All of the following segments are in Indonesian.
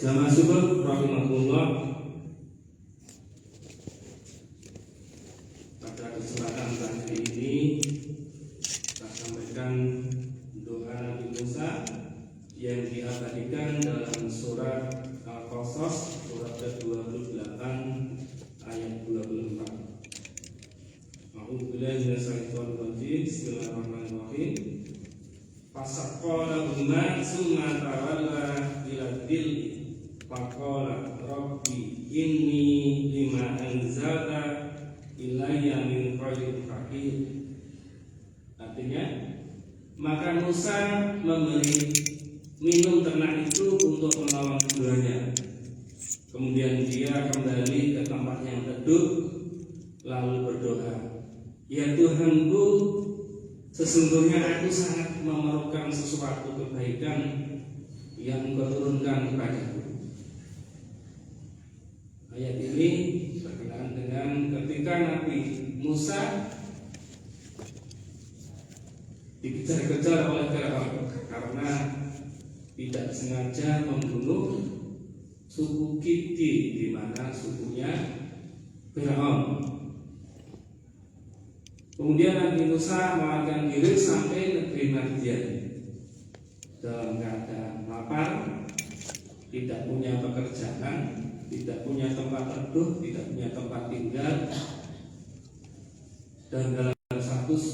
Jamaah syukur rahimahullah, pada kesempatan kali ini kita sampaikan doa Nabi Musa yang diabadikan dalam surat Al-Qasas surat ke-28 ayat 24. A'udzubillahi minasyaitonir rajim. Bismillahirrahmanirrahim. Fasaqala umma summa tawalla ila dil faqala rabbi inni lima anzalta ilayya min khairin faqir. Artinya, maka Musa memberi minum ternak itu untuk menolong keduanya. Kemudian dia kembali ke tempat yang teduh lalu berdoa, ya Tuhanku, sesungguhnya aku sangat memerlukan sesuatu kebaikan yang Engkau turunkan kepadaku. Ayat ini berkenaan dengan ketika Nabi Musa dikejar-kejar oleh Firaun karena tidak sengaja membunuh suku Kipti, di mana sukunya Firaun. Kemudian Nabi Musa melarikan diri sampai negeri Madian dalam keadaan lapar, tidak punya pekerjaan, tidak punya tempat teduh, tidak punya tempat tinggal, dan dalam status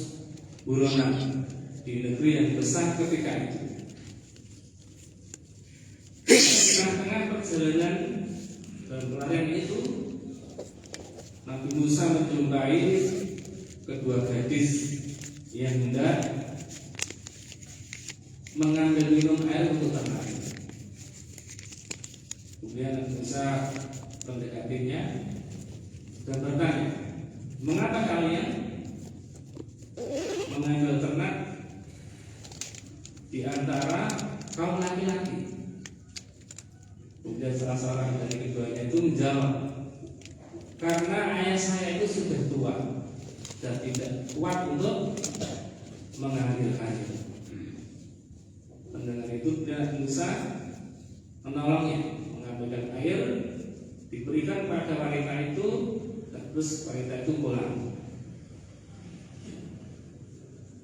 buronan di negeri yang besar ketika itu. Di tengah-tengah perjalanan dan pelarian itu, Nabi Musa menjumpai kedua gadis yang hendak mengambil minum air untuk ternak. Kemudian Nabi Musa mendekatinya dan bertanya, mengapa kalian mengambil ternak di antara kaum laki-laki? Kemudian salah seorang dari keduanya itu menjawab, karena ayah saya itu sudah tua dan tidak kuat untuk mengambil air. Mendengar itu, Nabi Musa menolongnya, mengambilkan air, diberikan pada wanita itu, dan terus wanita itu pulang.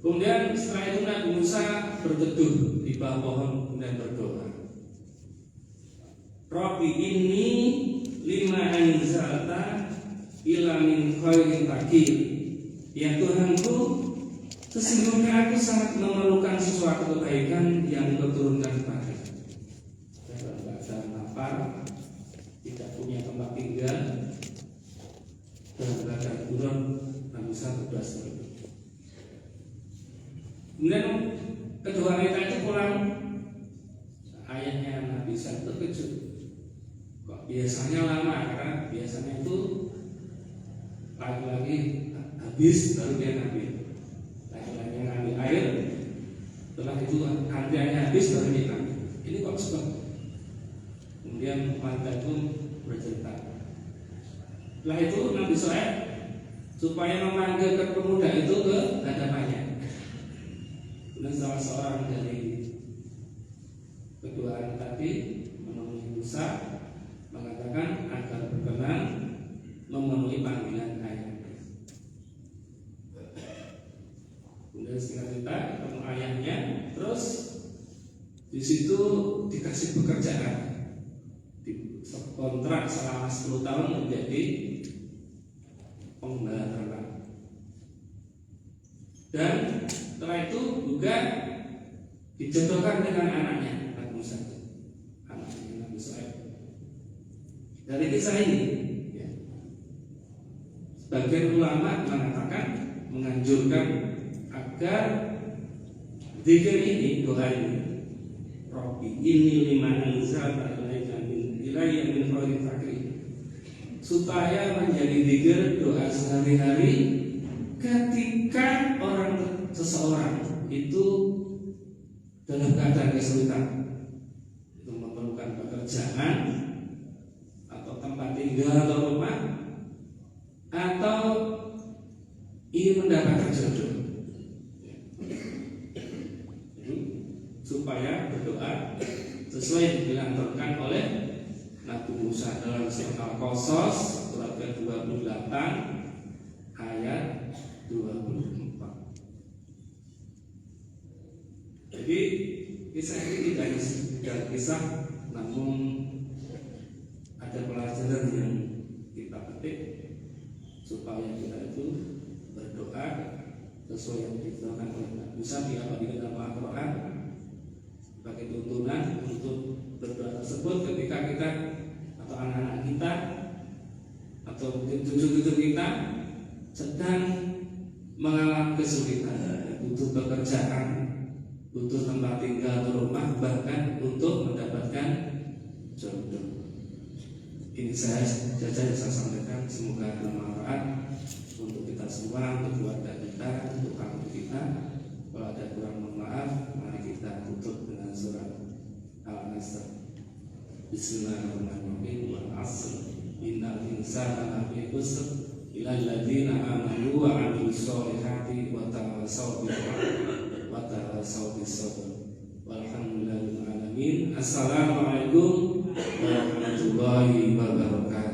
Kemudian setelah itu Nabi Musa berteduh di bawah pohon dan berdoa, Rabbi inni lima anzalta ila min khairin faqir. Ya Tuhanku, sesungguhnya aku sangat memerlukan sesuatu kebaikan yang Engkau turunkan kepadaku. Dalam keadaan lapar, tidak punya tempat tinggal, dalam keadaan buron, Nabi Musa berdoa seperti itu. Kemudian kedua wanita itu pulang. Ayahnya Nabi Musa terkejut. Kok biasanya lama? Karena biasanya itu lagi-lagi habis baru dia ngambil. Lagi-lagi ngambil air, setelah itu antriannya habis baru dia ngambil. Ini kok cepat? Kemudian wanita itu bercerita. Setelah itu Nabi Shu'aib supaya memanggil ke pemuda itu ke hadapannya. Dan salah seorang dari kedua anak tadi menemui Musa mengatakan agar berkenan memenuhi panggilan ayah. Kemudian singkat cerita ketemu ayahnya, terus di situ dikasih pekerjaan, kontrak selama 10 tahun menjadi penggembala ternak. Dan setelah itu juga dijodohkan dengan anaknya Nabi Musa, anaknya Nabi Shu'aib. Dari kisah ini, ya, sebagian ulama mengatakan, menganjurkan agar zikir ini, doa ini, Rabbi inni lima anzalta ilayya min khairin faqir, supaya menjadi zikir doa sehari-hari ketika seseorang itu dalam keadaan kesulitan, itu memerlukan pekerjaan atau tempat tinggal atau rumah, atau ingin mendapatkan jodoh. Supaya berdoa sesuai yang dilakukan oleh Nabi Musa dalam surat Al-Qasas surat ke-28 ayat 24. Jadi kisah ini tidak kisah, namun ada pelajaran yang kita petik supaya kita itu berdoa sesuai yang diberitakan oleh Nabi Musa di dalam Al-Quran sebagai tuntunan untuk berdoa tersebut ketika kita atau anak-anak kita atau mungkin cucu-cucu kita sedang mengalami kesulitan, butuh pekerjaan, butuh tempat tinggal atau rumah, bahkan untuk mendapatkan jodoh. Ini saja yang saya sampaikan, semoga bermanfaat untuk kita semua, untuk keluarga kita, untuk kampung kita. Kalau ada kurang, mohon maaf. Mari kita tutup dengan surat Al-Asr. Bismillahirrahmanirrahim. Wal 'asr innal insana lafi khusr illal ladzina amanu wa 'amilus sholihati wa tawassaw bil haqqi wa tawassaw bis sabr. Walhamdulillahil alamin. Assalamualaikum warahmatullahi wabarakatuh.